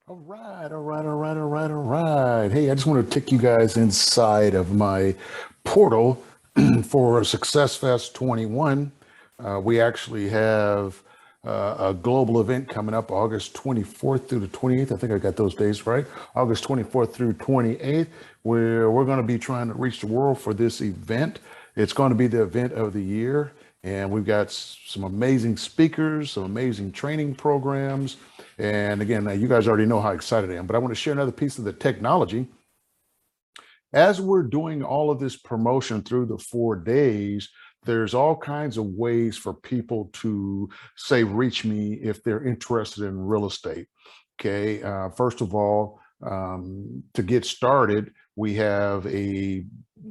All right. Hey, I just want to take you guys inside of my portal for SuccessFest 21. We actually have a global event coming up August 24th through the 28th. I think I got those days right. August 24th through 28th, where we're going to be trying to reach the world for this event. It's going to be the event of the year. And we've got some amazing speakers, some amazing training programs. And again, you guys already know how excited I am, but I want to share another piece of the technology. As we're doing all of this promotion through the 4 days, there's all kinds of ways for people to say, reach me if they're interested in real estate. Okay, first of all, to get started, we have a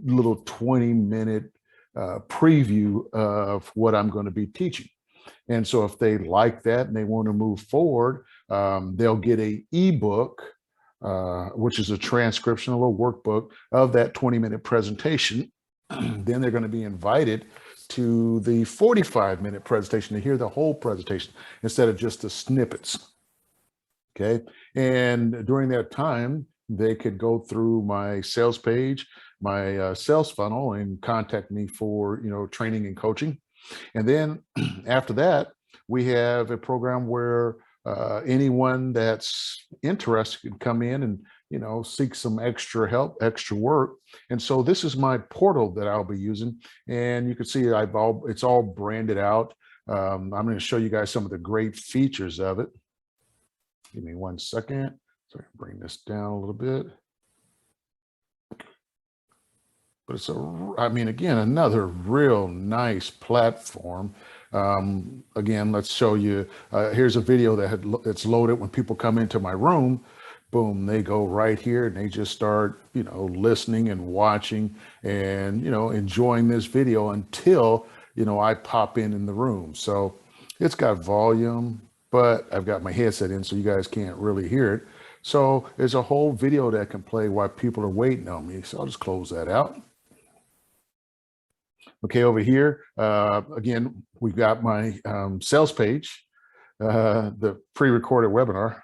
little 20-minute preview of what I'm going to be teaching. And so if they like that and they want to move forward, they'll get a ebook, which is a transcription, a little workbook of that 20-minute presentation. Then they're going to be invited to the 45-minute presentation to hear the whole presentation instead of just the snippets. Okay. And during that time, they could go through my sales page, my sales funnel, and contact me for, training and coaching. And then after that, we have a program where anyone that's interested can come in and, seek some extra help, extra work. And so this is my portal that I'll be using. And you can see it's all branded out. I'm going to show you guys some of the great features of it. Give me 1 second. So I can bring this down a little bit. But it's again, another real nice platform. Again, let's show you, here's a video that's loaded when people come into my room. Boom, they go right here and they just start, listening and watching and, enjoying this video until, I pop in the room. So it's got volume, but I've got my headset in so you guys can't really hear it. So there's a whole video that can play while people are waiting on me. So I'll just close that out. Okay, over here, again, we've got my sales page, the pre-recorded webinar.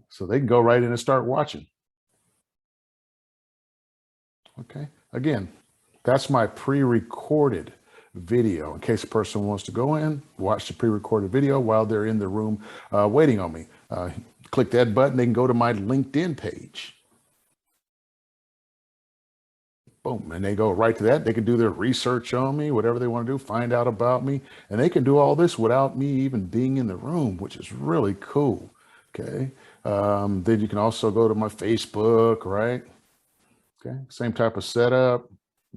So they can go right in and start watching. Okay, again, that's my pre-recorded video in case a person wants to go in, watch the pre-recorded video while they're in the room waiting on me. Click that button, they can go to my LinkedIn page. Boom, and they go right to that. They can do their research on me, whatever they want to do, find out about me, and they can do all this without me even being in the room, which is really cool. Okay, then you can also go to my Facebook, right? Okay, same type of setup,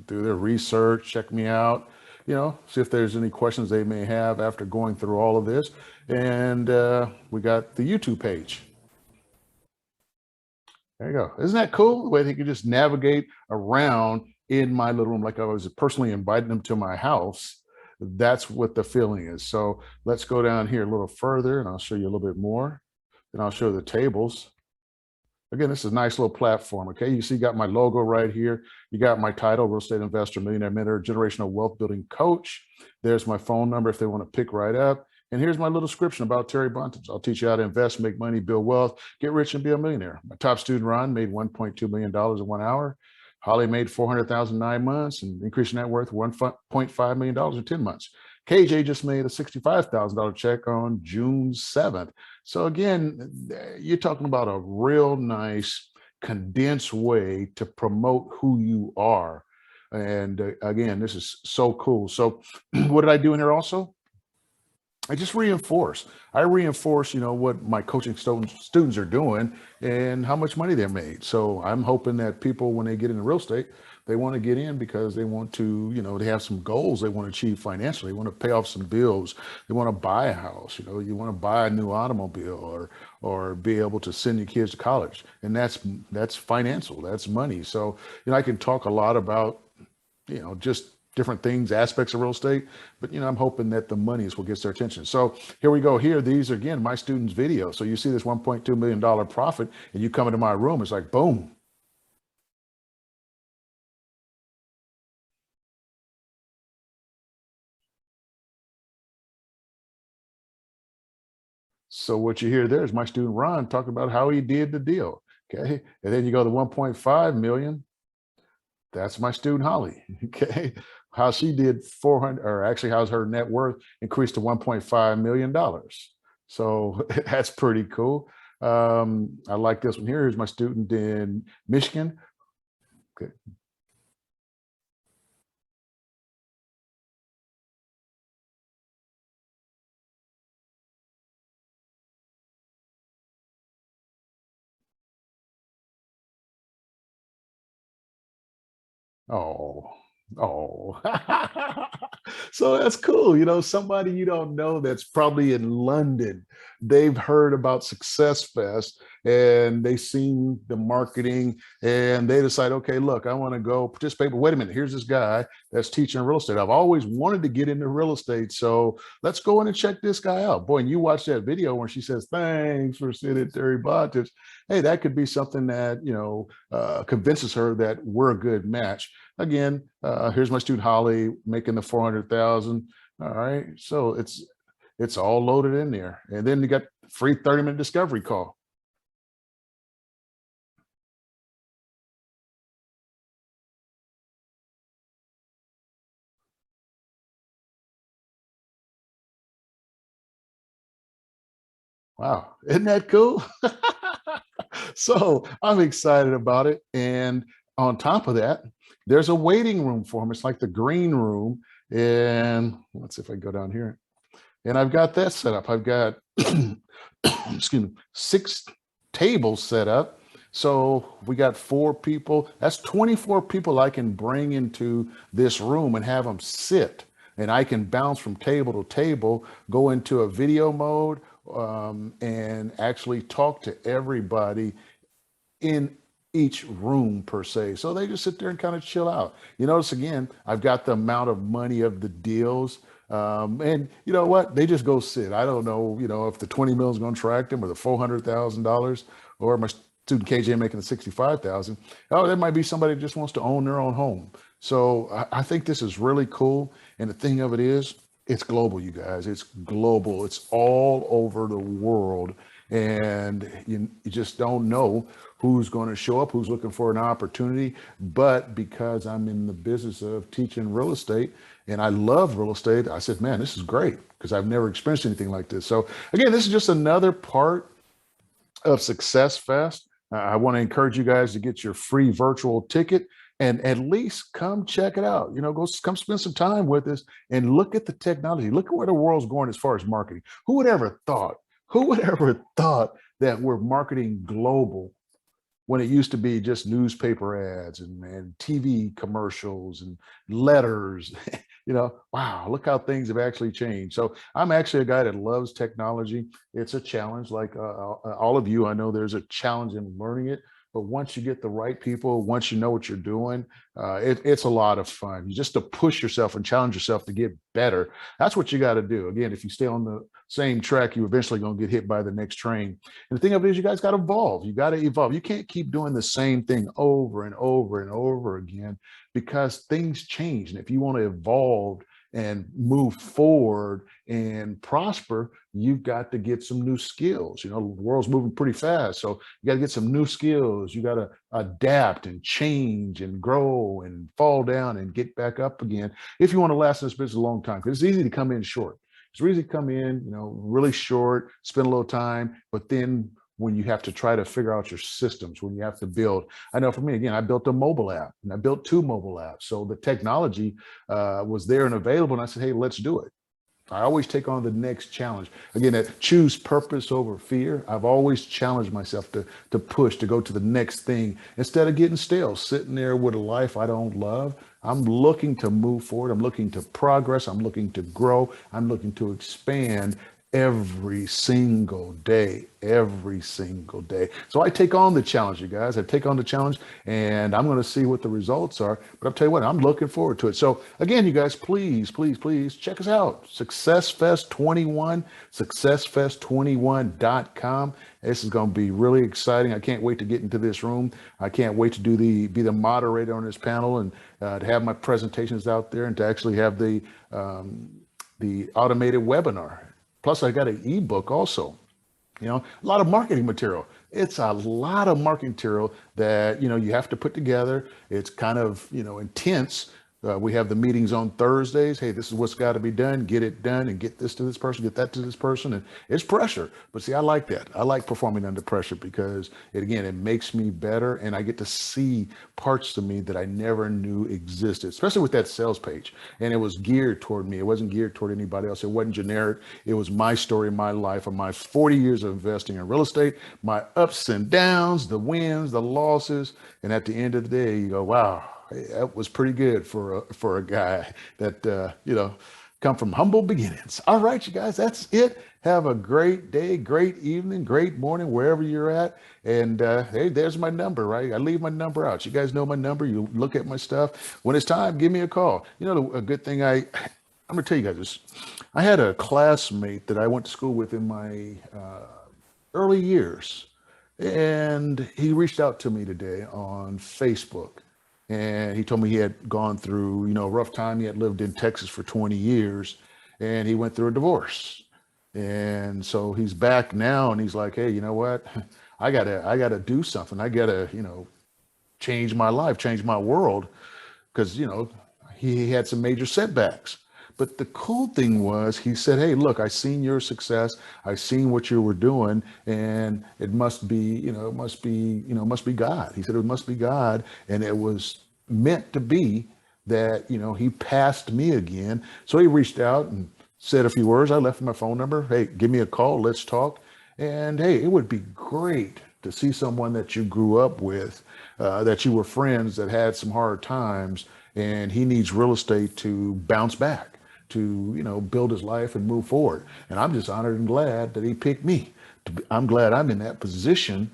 do their research, check me out, see if there's any questions they may have after going through all of this. And we got the YouTube page. There you go. Isn't that cool? The way they can just navigate around in my little room, like I was personally inviting them to my house. That's what the feeling is. So let's go down here a little further and I'll show you a little bit more. Then I'll show the tables. Again, this is a nice little platform. Okay, you see, you got my logo right here. You got my title, Real Estate Investor, Millionaire Mentor, Generational Wealth Building Coach. There's my phone number if they want to pick right up. And here's my little description about Terry Buntons. I'll teach you how to invest, make money, build wealth, get rich, and be a millionaire. My top student, Ron, made $1.2 million in 1 hour. Holly made $400,000 in 9 months and increased net worth $1.5 million in 10 months. KJ just made a $65,000 check on June 7th. So again, you're talking about a real nice condensed way to promote who you are. And again, this is so cool. So what did I do in here also? I just reinforce. What my coaching students are doing and how much money they're made. So I'm hoping that people, when they get into real estate, they want to get in because they want to, they have some goals they want to achieve financially. They want to pay off some bills. They want to buy a house. You want to buy a new automobile or be able to send your kids to college. And that's financial. That's money. So, I can talk a lot about, just different things, aspects of real estate, but I'm hoping that the money is what gets their attention. So here we go. Here, these are, again, my students' videos. So you see this $1.2 million profit, and you come into my room, it's like boom. So what you hear there is my student Ron talking about how he did the deal. Okay. And then you go to 1.5 million. That's my student Holly. Okay. How she did 400, or actually how's her net worth increased to $1.5 million. So that's pretty cool. I like this one here. Here's my student in Michigan. Okay. Oh, oh. So that's cool. You know, somebody you don't know that's probably in London, they've heard about Success Fest and they seen the marketing and they decide, okay, look, I want to go participate. But wait a minute, here's this guy that's teaching real estate. I've always wanted to get into real estate. So let's go in and check this guy out. Boy, and you watch that video where she says, thanks for sitting, Terry Bottis. Hey, that could be something that, convinces her that we're a good match. Again, here's my student Holly making the 400,000. All right, so it's all loaded in there, and then you got free 30-minute discovery call. Wow, isn't that cool? So I'm excited about it, and on top of that, there's a waiting room for them. It's like the green room, and let's see if I go down here. And I've got that set up. I've got, excuse me, 6 tables set up. So we got 4 people. That's 24 people I can bring into this room and have them sit. And I can bounce from table to table, go into a video mode, and actually talk to everybody in each room per se. So they just sit there and kind of chill out. You notice again, I've got the amount of money of the deals. And you know what? They just go sit. I don't know, if the 20 mil is going to attract them or the $400,000 or my student KJ making the 65,000. Oh, there might be somebody that just wants to own their own home. So I think this is really cool. And the thing of it is, it's global, you guys. It's global. It's all over the world. And you just don't know who's going to show up, who's looking for an opportunity. But because I'm in the business of teaching real estate and I love real estate, I said, man, this is great because I've never experienced anything like this. So again, this is just another part of Success Fest. I want to encourage you guys to get your free virtual ticket and at least come check it out. Come spend some time with us and look at the technology. Look at where the world's going as far as marketing. Who would ever thought? Who would ever thought that we're marketing global when it used to be just newspaper ads and TV commercials and letters? Wow, look how things have actually changed. So I'm actually a guy that loves technology. It's a challenge, like all of you. I know there's a challenge in learning it, but once you get the right people, once you know what you're doing, it's a lot of fun. Just to push yourself and challenge yourself to get better. That's what you got to do. Again, if you stay on the same track, you're eventually going to get hit by the next train. And the thing of it is, you guys got to evolve. You got to evolve. You can't keep doing the same thing over and over and over again because things change. And if you want to evolve and move forward and prosper, you've got to get some new skills. The world's moving pretty fast. So you got to get some new skills. You got to adapt and change and grow and fall down and get back up again if you want to last in this business a long time. Because it's easy to come in short. It's easy to come in, really short, spend a little time, but then when you have to try to figure out your systems, when you have to build. I know for me, again, I built a mobile app and I built 2 mobile apps. So the technology was there and available. And I said, hey, let's do it. I always take on the next challenge. Again, that choose purpose over fear. I've always challenged myself to push, to go to the next thing instead of getting stale, sitting there with a life I don't love. I'm looking to move forward. I'm looking to progress. I'm looking to grow. I'm looking to expand every single day, every single day. So I take on the challenge, you guys. I take on the challenge and I'm going to see what the results are. But I'll tell you what, I'm looking forward to it. So again, you guys, please, please, please check us out. SuccessFest21, SuccessFest21.com. This is going to be really exciting. I can't wait to get into this room. I can't wait to be the moderator on this panel and to have my presentations out there and to actually have the automated webinar. Plus, I got an ebook also. A lot of marketing material. It's a lot of marketing material that, you have to put together. It's kind of, intense. We have the meetings on Thursdays. Hey, this is what's got to be done. Get it done and get this to this person, get that to this person. And it's pressure. But see, I like that. I like performing under pressure because it makes me better and I get to see parts of me that I never knew existed, especially with that sales page. And it was geared toward me. It wasn't geared toward anybody else. It wasn't generic. It was my story, my life of my 40 years of investing in real estate, my ups and downs, the wins, the losses. And at the end of the day, you go, wow. That was pretty good for a guy that come from humble beginnings. All right, you guys, that's it. Have a great day, great evening, great morning, wherever you're at. And hey, there's my number, right? I leave my number out. You guys know my number. You look at my stuff. When it's time, give me a call. A good thing I'm gonna tell you guys this. I had a classmate that I went to school with in my early years, and he reached out to me today on Facebook. And he told me he had gone through, a rough time. He had lived in Texas for 20 years and he went through a divorce. And so he's back now and he's like, hey, you know what? I gotta do something. I gotta, change my life, change my world. Because, he had some major setbacks. But the cool thing was he said, hey, look, I seen your success. I seen what you were doing. And it must be, it must be God. He said it must be God. And it was meant to be that, he passed me again. So he reached out and said a few words. I left him my phone number. Hey, give me a call. Let's talk. And hey, it would be great to see someone that you grew up with, that you were friends that had some hard times, and he needs real estate to bounce back, to build his life and move forward. And I'm just honored and glad that he picked me. I'm glad I'm in that position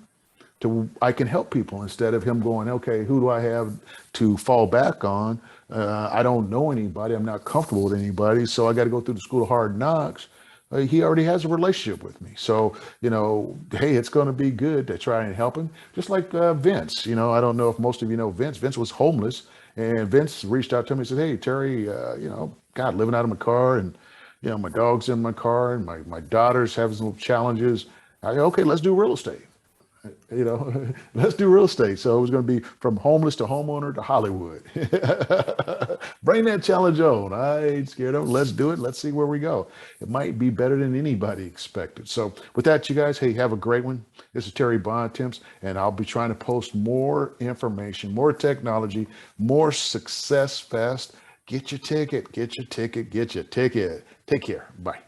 I can help people instead of him going, okay, who do I have to fall back on? I don't know anybody. I'm not comfortable with anybody. So I got to go through the school of hard knocks. He already has a relationship with me. So, hey, it's going to be good to try and help him. Just like Vince, I don't know if most of you know Vince. Vince was homeless, and Vince reached out to me and said, hey, Terry, God, living out of my car, and, my dog's in my car, and my daughter's having some challenges. Okay, let's do real estate. Let's do real estate. So it was going to be from homeless to homeowner to Hollywood. Bring that challenge on. I ain't scared of it. Let's do it. Let's see where we go. It might be better than anybody expected. So with that, you guys, hey, have a great one. This is Terry Bontemps, and I'll be trying to post more information, more technology, more Success Fest. Get your ticket, get your ticket, get your ticket. Take care. Bye.